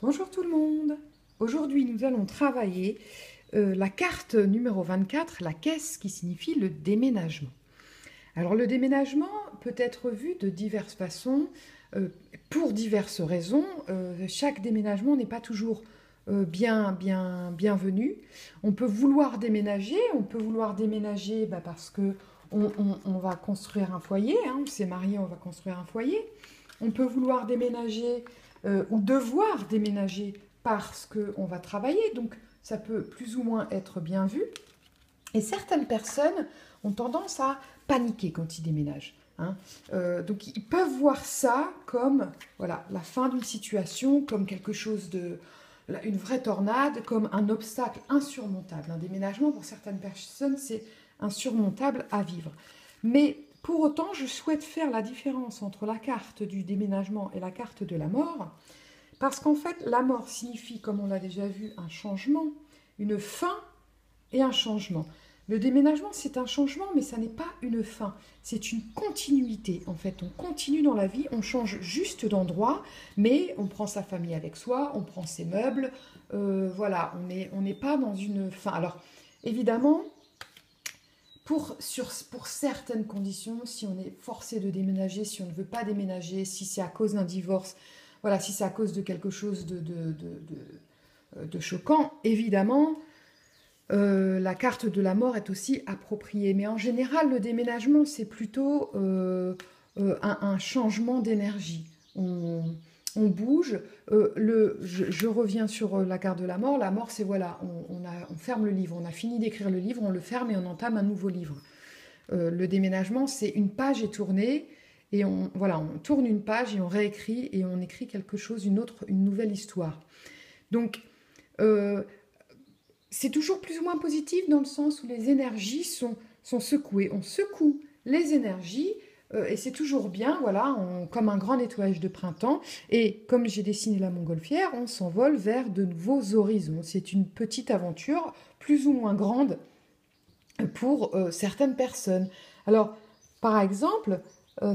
Bonjour tout le monde. Aujourd'hui, nous allons travailler la carte numéro 24, la caisse, qui signifie le déménagement. Alors le déménagement peut être vu de diverses façons, pour diverses raisons. Chaque déménagement n'est pas toujours bienvenu. On peut vouloir déménager, parce que on va construire un foyer, hein, on s'est marié, on va construire un foyer. On peut vouloir déménager ou devoir déménager parce qu'on va travailler, donc ça peut plus ou moins être bien vu. Et certaines personnes ont tendance à paniquer quand ils déménagent. Hein. Donc ils peuvent voir ça comme voilà, la fin d'une situation, comme quelque chose de... une vraie tornade, comme un obstacle insurmontable. Un déménagement, pour certaines personnes, c'est insurmontable à vivre. Mais pour autant, je souhaite faire la différence entre la carte du déménagement et la carte de la mort, parce qu'en fait, la mort signifie, comme on l'a déjà vu, un changement, une fin et un changement. Le déménagement, c'est un changement, mais ça n'est pas une fin. C'est une continuité, en fait. On continue dans la vie, on change juste d'endroit, mais on prend sa famille avec soi, on prend ses meubles. Voilà, on n'est pas dans une fin. Alors, évidemment, pour certaines conditions, si on est forcé de déménager, si on ne veut pas déménager, si c'est à cause d'un divorce, voilà, si c'est à cause de quelque chose de choquant, évidemment, la carte de la mort est aussi appropriée. Mais en général, le déménagement, c'est plutôt un changement d'énergie. On bouge. Je reviens sur la carte de la mort. La mort, c'est voilà, on ferme le livre. On a fini d'écrire le livre, on le ferme et on entame un nouveau livre. Le déménagement, c'est une page est tournée. Et voilà, on tourne une page et on réécrit et on écrit quelque chose, une nouvelle histoire. Donc, c'est toujours plus ou moins positif dans le sens où les énergies sont secouées. On secoue les énergies et c'est toujours bien, voilà, comme un grand nettoyage de printemps. Et comme j'ai dessiné la montgolfière, on s'envole vers de nouveaux horizons. C'est une petite aventure plus ou moins grande pour certaines personnes. Alors, par exemple,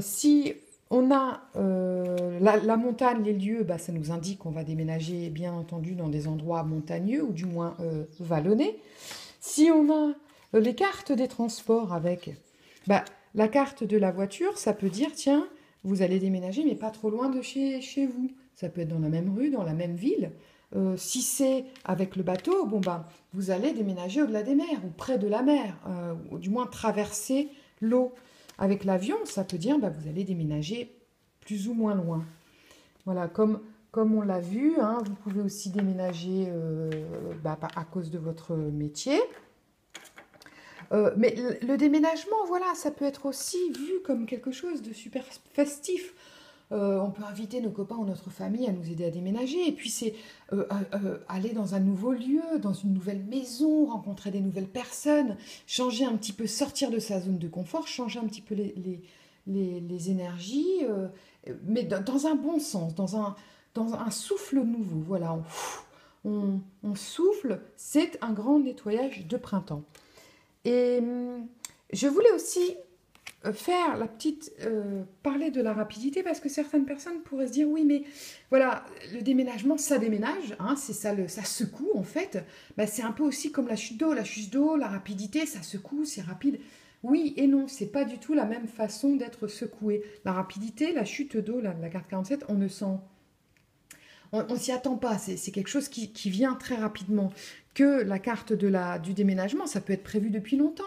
si on a la montagne, les lieux, bah, ça nous indique qu'on va déménager, bien entendu, dans des endroits montagneux ou du moins vallonnés. Si on a les cartes des transports avec bah, la carte de la voiture, ça peut dire, tiens, vous allez déménager, mais pas trop loin de chez vous. Ça peut être dans la même rue, dans la même ville. Si c'est avec le bateau, bon bah, vous allez déménager au-delà des mers ou près de la mer, ou du moins traverser l'eau. Avec l'avion, ça peut dire bah, vous allez déménager plus ou moins loin. Voilà, comme on l'a vu, hein, vous pouvez aussi déménager à cause de votre métier. Mais le déménagement, voilà, ça peut être aussi vu comme quelque chose de super festif. On peut inviter nos copains ou notre famille à nous aider à déménager. Et puis c'est aller dans un nouveau lieu, dans une nouvelle maison, rencontrer des nouvelles personnes, changer un petit peu, sortir de sa zone de confort, changer un petit peu les énergies, mais dans un bon sens, dans un souffle nouveau. Voilà, on souffle, c'est un grand nettoyage de printemps. Et je voulais aussi faire la petite... parler de la rapidité, parce que certaines personnes pourraient se dire, oui, mais voilà, le déménagement, ça déménage, hein, c'est ça, ça secoue, en fait. Bah, c'est un peu aussi comme la chute d'eau, la rapidité, ça secoue, c'est rapide. Oui et non, c'est pas du tout la même façon d'être secoué. La rapidité, la chute d'eau, la carte 47, on ne sent... On s'y attend pas, c'est quelque chose qui vient très rapidement. Que la carte du déménagement, ça peut être prévu depuis longtemps.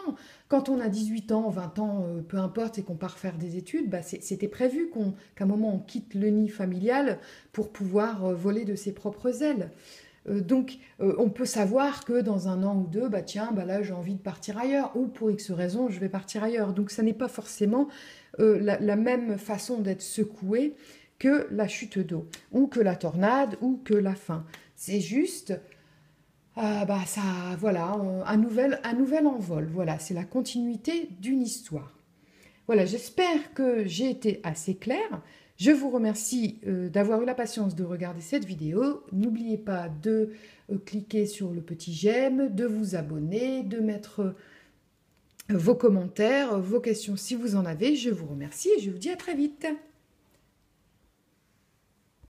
Quand on a 18 ans, 20 ans, peu importe, et qu'on part faire des études, bah c'était prévu qu'à un moment on quitte le nid familial pour pouvoir voler de ses propres ailes. Donc on peut savoir que dans un an ou deux, bah tiens, bah là j'ai envie de partir ailleurs, ou pour X raison, je vais partir ailleurs. Donc ça n'est pas forcément la même façon d'être secoué que la chute d'eau, ou que la tornade, ou que la faim. C'est juste, ça, voilà, un nouvel envol. Voilà, c'est la continuité d'une histoire. Voilà, j'espère que j'ai été assez claire. Je vous remercie d'avoir eu la patience de regarder cette vidéo. N'oubliez pas de cliquer sur le petit j'aime, de vous abonner, de mettre vos commentaires, vos questions si vous en avez. Je vous remercie et je vous dis à très vite.